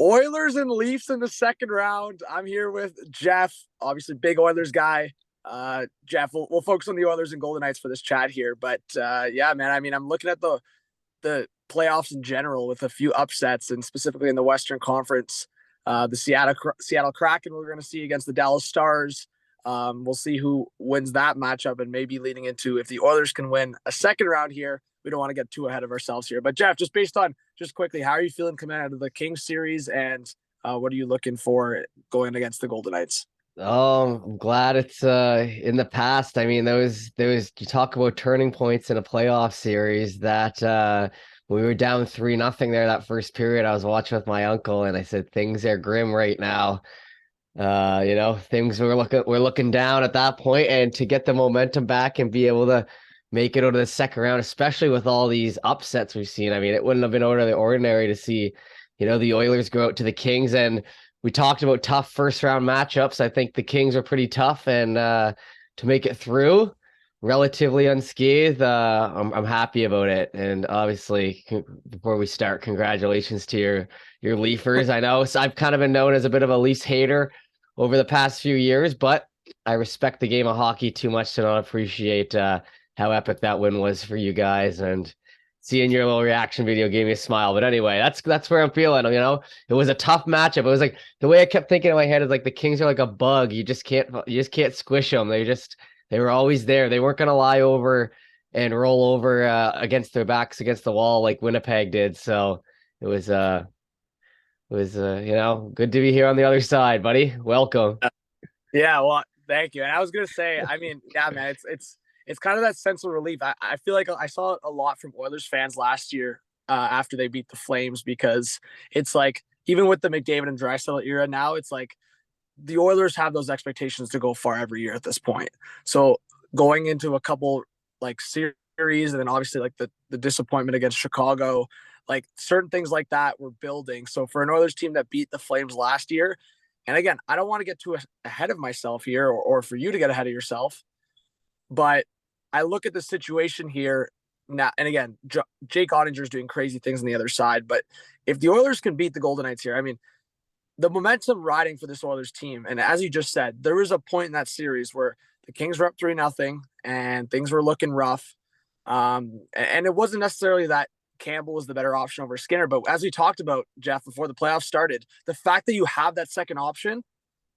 Oilers and Leafs in the second round. I'm here with Jeff, obviously big Oilers guy. Jeff, we'll focus on the Oilers and Golden Knights for this chat here. But yeah, man, I mean, I'm looking at the playoffs in general with a few upsets, and specifically in the Western Conference, the Seattle Kraken we're going to see against the Dallas Stars. We'll see who wins that matchup, and maybe leading into if the Oilers can win a second round here. We don't want to get too ahead of ourselves here. But Jeff, just based on just quickly, how are you feeling coming out of the Kings series, and what are you looking for going against the Golden Knights? Oh, I'm glad it's in the past. I mean, there was you talk about turning points in a playoff series that we were down 3-0 there that first period. I was watching with my uncle and I said things are grim right now. Things we're looking down at that point, and to get the momentum back and be able to make it over the second round, especially with all these upsets we've seen. I mean, it wouldn't have been out of the ordinary to see, the Oilers go out to the Kings. And we talked about tough first round matchups. I think the Kings are pretty tough, and to make it through relatively unscathed, I'm happy about it. And obviously, before we start, congratulations to your Leafers. I know I've kind of been known as a bit of a Leafs hater over the past few years, but I respect the game of hockey too much to not appreciate how epic that win was for you guys. And seeing your little reaction video gave me a smile. But anyway, that's where I'm feeling. It was a tough matchup. It was like the way I kept thinking in my head is like the Kings are like a bug. You just can't squish them. They were always there. They weren't gonna lie over and roll over against their backs against the wall like Winnipeg did. So it was good to be here on the other side, buddy. Welcome. Yeah, well, thank you. And I was gonna say, I mean, yeah, man, it's kind of that sense of relief. I feel like I saw it a lot from Oilers fans last year after they beat the Flames, because it's like even with the McDavid and Draisaitl era now, it's like the Oilers have those expectations to go far every year at this point. So going into a couple like series, and then obviously like the disappointment against Chicago, like certain things like that we're building. So for an Oilers team that beat the Flames last year, and again, I don't want to get too ahead of myself here, or for you to get ahead of yourself, but I look at the situation here now, and again, Jake Ottinger's doing crazy things on the other side. But if the Oilers can beat the Golden Knights here, I mean, the momentum riding for this Oilers team, and as you just said, there was a point in that series where the Kings were up 3-0 and things were looking rough. And it wasn't necessarily that Campbell was the better option over Skinner, but as we talked about, Jeff, before the playoffs started, the fact that you have that second option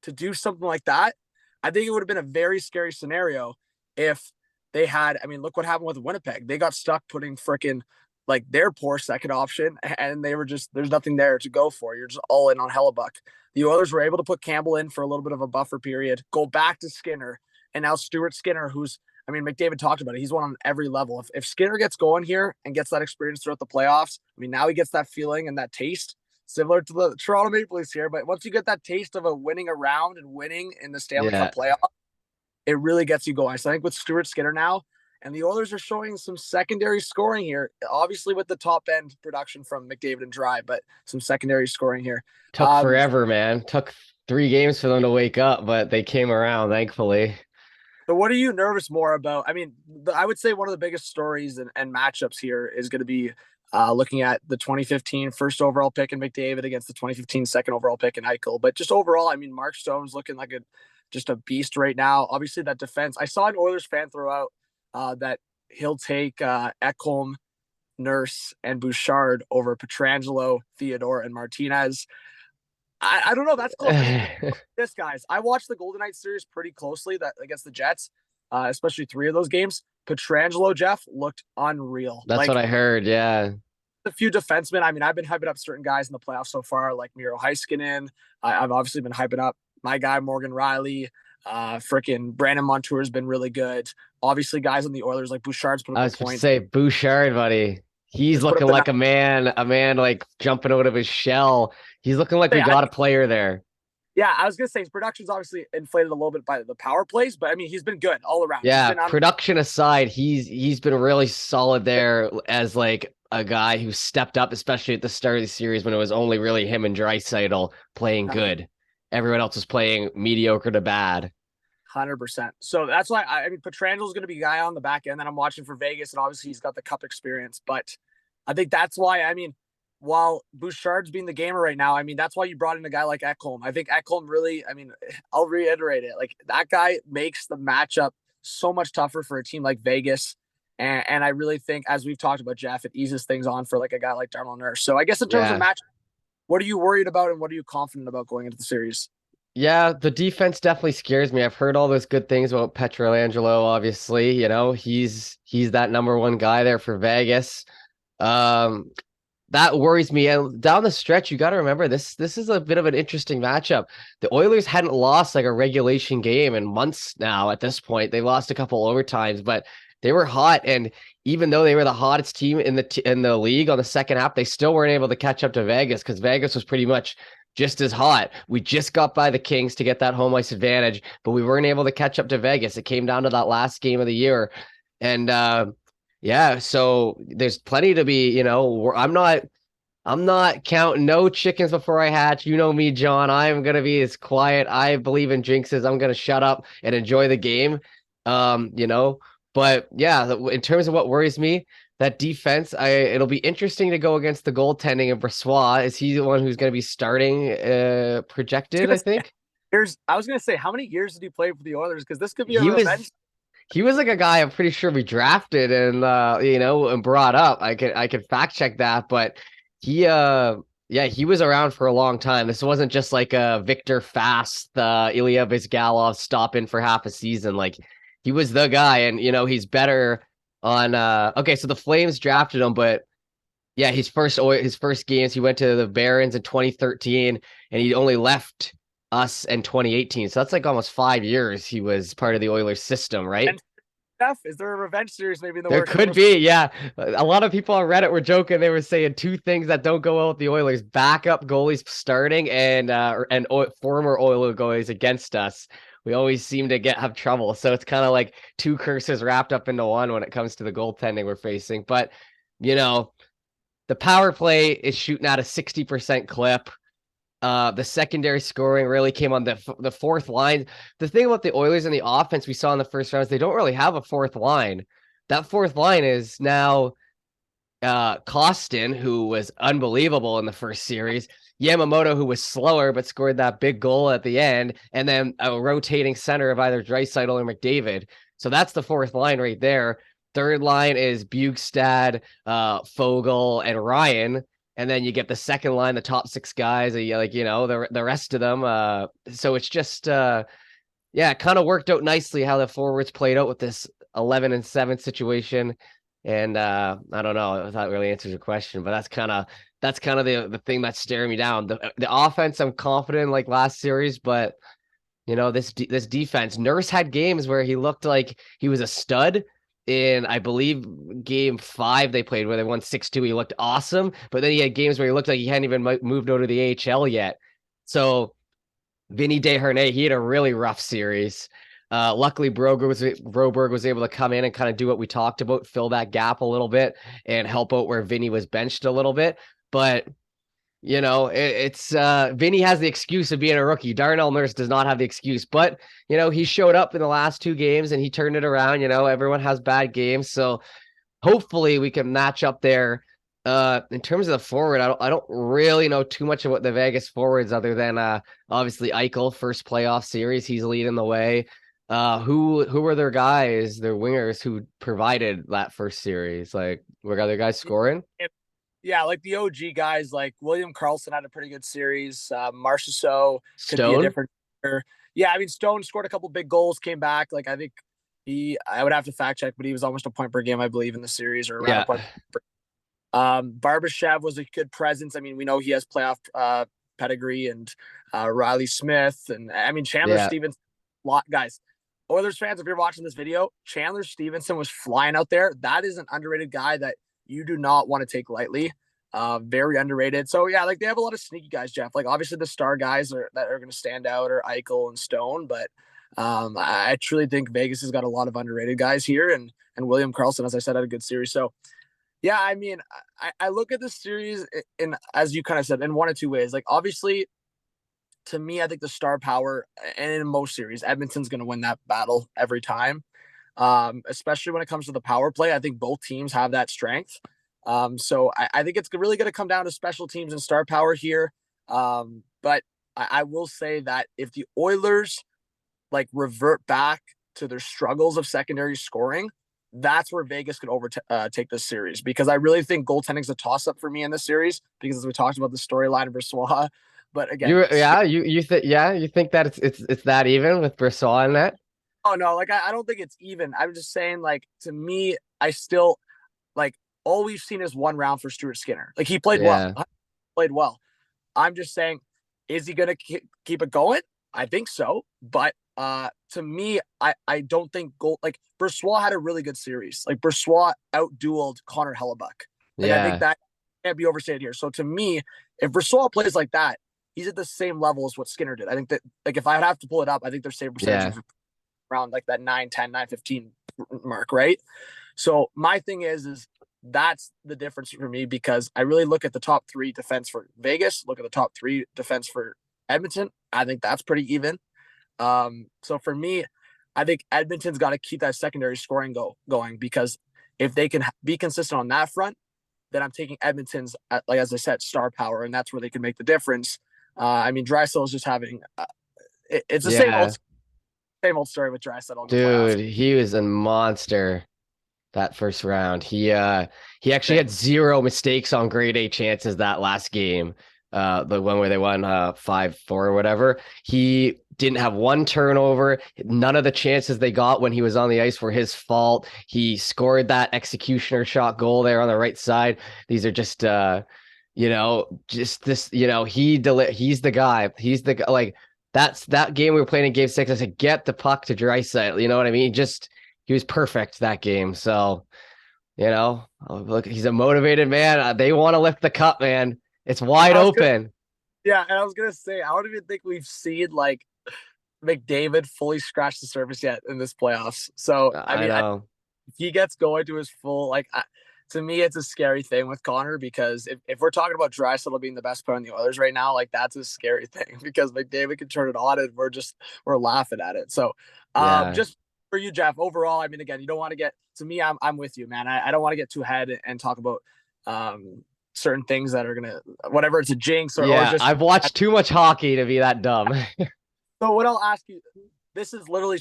to do something like that, I think it would have been a very scary scenario if they had. I mean, look what happened with Winnipeg. They got stuck putting freaking like their poor second option, and they were just, there's nothing there to go for. You're just all in on Hellebuck. The Oilers were able to put Campbell in for a little bit of a buffer period, go back to Skinner, and now Stuart Skinner, who's, I mean, McDavid talked about it. He's one on every level. If Skinner gets going here and gets that experience throughout the playoffs, I mean, now he gets that feeling and that taste similar to the Toronto Maple Leafs here. But once you get that taste of a winning a round and winning in the Stanley Yeah. Cup playoff, it really gets you going. So I think with Stuart Skinner now, and the Oilers are showing some secondary scoring here, obviously with the top end production from McDavid and Dry, but some secondary scoring here. Took forever, man. Took 3 games for them to wake up, but they came around, thankfully. So what are you nervous more about? I mean, I would say one of the biggest stories and matchups here is going to be looking at the 2015 first overall pick in McDavid against the 2015 second overall pick in Eichel. But just overall, I mean, Mark Stone's looking like just a beast right now. Obviously, that defense. I saw an Oilers fan throw out that he'll take Ekholm, Nurse, and Bouchard over Petrangelo, Theodore, and Martinez. I don't know. That's close. I mean, this guys. I watched the Golden Knights series pretty closely that against the Jets, especially 3 of those games. Petrangelo, Jeff, looked unreal. That's what Like I heard. Yeah. a few defensemen. I mean, I've been hyping up certain guys in the playoffs so far, like Miro Heiskanen. I've obviously been hyping up my guy Morgan Riley. Freaking Brandon Montour has been really good. Obviously, guys on the Oilers like Bouchard's put I up was the going to points. say Bouchard, buddy. He's Just put up looking the like a man like jumping out of his shell. He's looking like we got a player there. Yeah, I was gonna say his production's obviously inflated a little bit by the power plays, but I mean he's been good all around. He's Yeah, been on. production aside, he's been really solid there as like a guy who stepped up, especially at the start of the series when it was only really him and Draisaitl playing good. Everyone else was playing mediocre to bad. 100%. So that's why I mean Petrangelo's going to be a guy on the back end that I'm watching for Vegas, and obviously he's got the cup experience. But I think that's why, I mean, while Bouchard's being the gamer right now, I mean, that's why you brought in a guy like Ekholm. I think Ekholm really, I mean, I'll reiterate it. Like that guy makes the matchup so much tougher for a team like Vegas. And I really think, as we've talked about, Jeff, it eases things on for like a guy like Darnell Nurse. So I guess in terms of Yeah. match, what are you worried about and what are you confident about going into the series? Yeah, the defense definitely scares me. I've heard all those good things about Petrolangelo, obviously. He's that number one guy there for Vegas. Um, that worries me. And down the stretch, you got to remember this is a bit of an interesting matchup. The Oilers hadn't lost like a regulation game in months now at this point. They lost a couple overtimes, but they were hot. And even though they were the hottest team in the league on the second half, they still weren't able to catch up to Vegas because Vegas was pretty much just as hot. We just got by the Kings to get that home ice advantage, but we weren't able to catch up to Vegas. It came down to that last game of the year. And yeah, so there's plenty to be, I'm not counting no chickens before I hatch. You know me, John. I'm gonna be as quiet. I believe in jinxes. I'm gonna shut up and enjoy the game. Um, you know, but yeah, in terms of what worries me, that defense, it'll be interesting to go against the goaltending of Brossoit. Is he the one who's gonna be starting projected, I think? I was gonna say, how many years did he play for the Oilers? Because this could be a He revenge. was he was like a guy I'm pretty sure we drafted and and brought up. I could fact check that, but he yeah, he was around for a long time. This wasn't just like a Victor Fast, Ilya Vizgalov stop in for half a season. Like he was the guy, and he's better on okay, so the Flames drafted him, but yeah, his first games he went to the Barons in 2013 and he only left us in 2018. So that's like almost 5 years he was part of the Oilers system, right? And Jeff, is there a revenge series maybe in the There works? could be, yeah. A lot of people on Reddit were joking. They were saying two things that don't go well with the Oilers: backup goalies starting and former Oiler goalies against us. We always seem to have trouble. So it's kind of like two curses wrapped up into one when it comes to the goaltending we're facing. But you know, the power play is shooting at a 60% clip. The secondary scoring really came on the fourth line. The thing about the Oilers and the offense we saw in the first round is they don't really have a fourth line. That fourth line is now Costin, who was unbelievable in the first series, Yamamoto, who was slower but scored that big goal at the end, and then a rotating center of either Draisaitl or McDavid. So that's the fourth line right there. Third line is Bugstad, Fogle, and Ryan. And then you get the second line, the top six guys, the rest of them. So it's just yeah, it kind of worked out nicely how the forwards played out with this 11-7 situation. And I don't know if that really answers your question, but that's kind of the thing that's staring me down. The offense, I'm confident like last series, but this defense. Nurse had games where he looked like he was a stud. In I believe game 5 they played where they won 6-2. He looked awesome, but then he had games where he looked like he hadn't even moved over to the AHL yet. So Vinny Desharnais, he had a really rough series. Luckily, Broberg was able to come in and kind of do what we talked about, fill that gap a little bit and help out where Vinny was benched a little bit. But it's Vinny has the excuse of being a rookie. Darnell Nurse does not have the excuse, but he showed up in the last 2 games and he turned it around. Everyone has bad games, so hopefully we can match up there. In terms of the forward, I don't really know too much about the Vegas forwards other than obviously Eichel, first playoff series, he's leading the way. Who were their guys, their wingers who provided that first series? Like, were other guys scoring? Yeah, like the OG guys, like William Karlsson had a pretty good series. Marchessault could be a Stone? different. Yeah, I mean Stone scored a couple big goals, came back. Like I think I would have to fact check, but he was almost a point per game, I believe, in the series or around Yeah. a point. Barbashev was a good presence. I mean, we know he has playoff pedigree, and Riley Smith, and I mean Chandler Yeah. Stevens. Lot guys, Oilers fans, if you're watching this video, Chandler Stevenson was flying out there. That is an underrated guy that you do not want to take lightly. Very underrated. So yeah, like they have a lot of sneaky guys, Jeff. Like obviously the star guys that are going to stand out are Eichel and Stone, but I truly think Vegas has got a lot of underrated guys here, and William Karlsson, as I said, had a good series. So yeah, I mean, I look at this series in, as you kind of said, in one of two ways. Like obviously, to me, I think the star power, and in most series, Edmonton's going to win that battle every time. Especially when it comes to the power play. I think both teams have that strength. So I think it's really going to come down to special teams and star power here. But I will say that if the Oilers like revert back to their struggles of secondary scoring, that's where Vegas could overtake this series, because I really think goaltending is a toss up for me in this series, because as we talked about the storyline of Brossoit, but again, you think that it's that even with Brossoit in that? oh no, like I don't think it's even. I'm just saying, like, to me, I still like all we've seen is one round for Stuart Skinner. Like, he played well, Yeah, played well. I'm just saying, is he going to keep it going? I think so, but to me, I don't think like Brossoit had a really good series. Like, Brossoit outdueled Connor Hellebuck. Like, I think yeah, that can't be overstated here. So to me, if Brossoit plays like that, he's at the same level as what Skinner did. I think that, like, if I have to pull it up, I think their save percentage yeah, is around like that 9-10, 9-15 mark, right? So my thing is that's the difference for me, because I really look at the top three defense for Vegas, look at the top three defense for Edmonton. I think that's pretty even. So for me, I think Edmonton's got to keep that secondary scoring going, because if they can be consistent on that front, then I'm taking Edmonton's, like, as I said, star power, and that's where they can make the difference. I mean, Draisaitl is just having it's the yeah. same old story with Draisaitl in the playoffs. Dude, he was a monster that first round. He actually Same. had zero mistakes on grade A chances that last game. The one where they won 5-4 or whatever. He didn't have one turnover. None of the chances they got when he was on the ice were his fault. He scored that executioner shot goal there on the right side. These are just just this, he's the guy. He's the guy. Like, that's that game we were playing in game 6. I said, get the puck to Draisaitl. You know what I mean? Just he was perfect that game. So, look, he's a motivated man. They want to lift the cup, man. It's wide open. Yeah, and I was gonna say, I don't even think we've seen like McDavid fully scratch the surface yet in this playoffs. So I I mean, know. if he gets going to his full, like, to me, it's a scary thing with Connor, because if we're talking about Draisaitl being the best player on the Oilers right now, like, that's a scary thing, because McDavid can turn it on and we're laughing at it. So Yeah. just for you, Jeff, overall, I mean, again, you don't want to get, to me, I'm with you, man. I don't want to get too ahead and talk about certain things that are gonna, whatever, it's a jinx or Yeah. just. I've watched too much hockey to be that dumb. So what I'll ask you, this is literally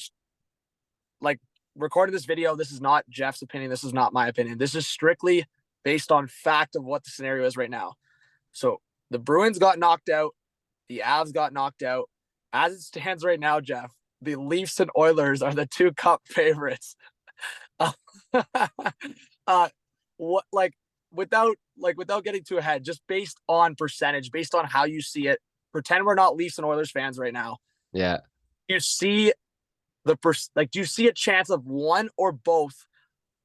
like recording this video. This is not Jeff's opinion. This is not my opinion. This is strictly based on fact of what the scenario is right now. So the Bruins got knocked out. The Avs got knocked out. As it stands right now, Jeff, the Leafs and Oilers are the two cup favorites. What, without getting too ahead, just based on percentage, based on how you see it, pretend we're not Leafs and Oilers fans right now. Yeah. You see do you see a chance of one or both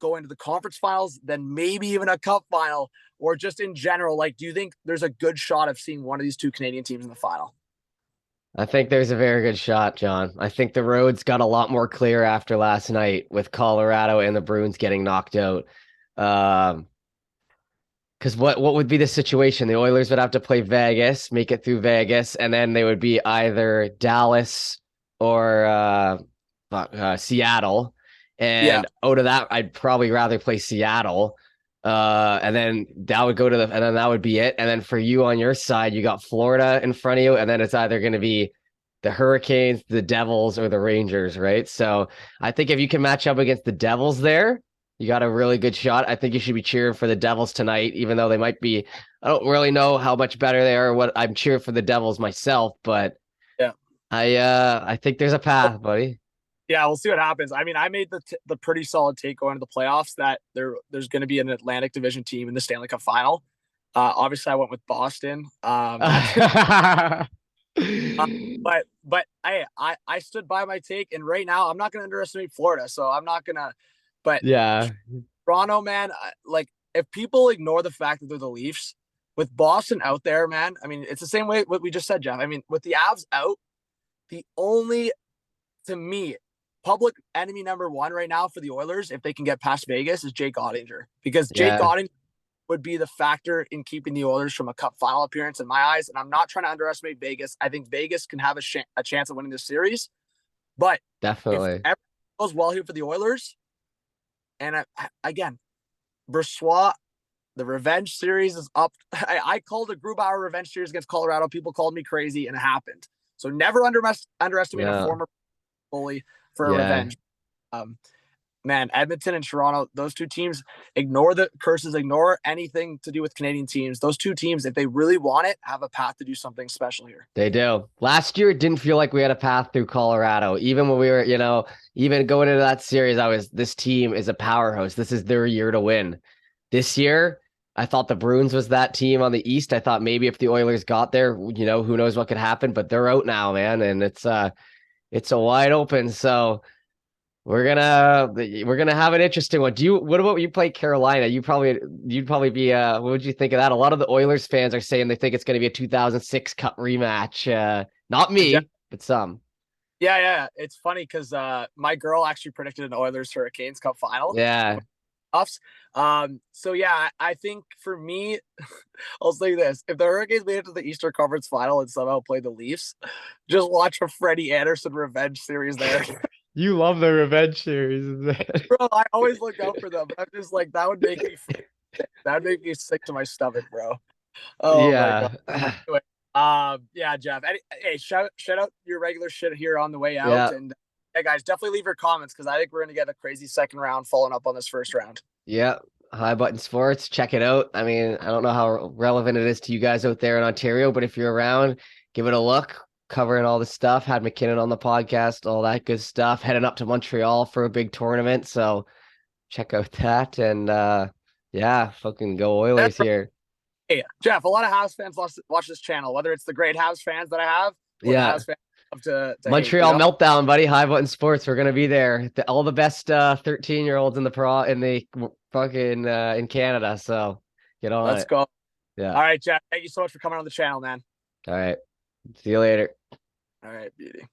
going to the conference finals, then maybe even a cup final, or just in general, like, do you think there's a good shot of seeing one of these two Canadian teams in the final? I think there's a very good shot, John. I think the roads got a lot more clear after last night with Colorado and the Bruins getting knocked out. Because what would be the situation? The Oilers would have to play Vegas, make it through Vegas, and then they would be either Dallas or Seattle. Yeah. And out of that, I'd probably rather play Seattle. And then that would go to and then that would be it. And then for you on your side, you got Florida in front of you, and then it's either going to be the Hurricanes, the Devils, or the Rangers, right? So I think if you can match up against the Devils there, you got a really good shot. I think you should be cheering for the Devils tonight, even though they might be. I don't really know how much better they are. What I'm cheering for the Devils myself, but Yeah. I think there's a path, buddy. Yeah, we'll see what happens. I mean, I made the pretty solid take going into the playoffs that there's going to be an Atlantic Division team in the Stanley Cup final. Obviously, I went with Boston. But I stood by my take, and right now I'm not going to underestimate Florida. So I'm not gonna. But Yeah, Toronto, man, like, if people ignore the fact that they're the Leafs, with Boston out there, man, I mean, it's the same way what we just said, Jeff. I mean, with the Avs out, the only, to me, public enemy number one right now for the Oilers, if they can get past Vegas, is Jake Ottinger, because Jake yeah, Ottinger would be the factor in keeping the Oilers from a cup final appearance in my eyes. And I'm not trying to underestimate Vegas. I think Vegas can have a chance of winning this series. But if definitely. everything goes well here for the Oilers, and again, Brossoit, The revenge series is up. I called a Grubauer revenge series against Colorado. People called me crazy, and it happened. So never underestimate a former goalie for a revenge. Man, Edmonton and Toronto, those two teams, ignore the curses, ignore anything to do with Canadian teams. Those two teams, if they really want it, have a path to do something special here. They do. Last year, it didn't feel like we had a path through Colorado. Even when we were, even going into that series, this team is a powerhouse. This is their year to win. This year, I thought the Bruins was that team on the East. I thought maybe if the Oilers got there, who knows what could happen, but they're out now, man. And it's a wide open. So we're gonna have an interesting one. What about when you play Carolina? You'd probably be what would you think of that? A lot of the Oilers fans are saying they think it's gonna be a 2006 Cup rematch. Not me, but some. Yeah. It's funny because my girl actually predicted an Oilers Hurricanes Cup final. Yeah. So yeah, I think for me, I'll say this: if the Hurricanes made it to the Eastern Conference Final and somehow play the Leafs, just watch a Freddie Anderson revenge series there. You love the revenge series, bro. I always look out for them. I'm just like that would make me sick to my stomach, bro. Oh yeah. My God. Anyway, Jeff. Hey, shout out your regular shit here on the way out, and hey guys, definitely leave your comments because I think we're gonna get a crazy second round following up on this first round. Yeah, High Button Sports, check it out. I mean, I don't know how relevant it is to you guys out there in Ontario, but if you're around, give it a look. Covering all the stuff, had McKinnon on the podcast, all that good stuff. Heading up to Montreal for a big tournament, so check out that. And fucking go Oilers here. Hey, Jeff, a lot of Habs fans watch this channel, whether it's the great Habs fans that I have, or the Habs fans to Montreal meltdown, buddy. High Button Sports, we're gonna be there. All the best 13-year-olds in the fucking in Canada. So get on. Let's go. Yeah. All right, Jeff. Thank you so much for coming on the channel, man. All right. See you later. All right, beauty.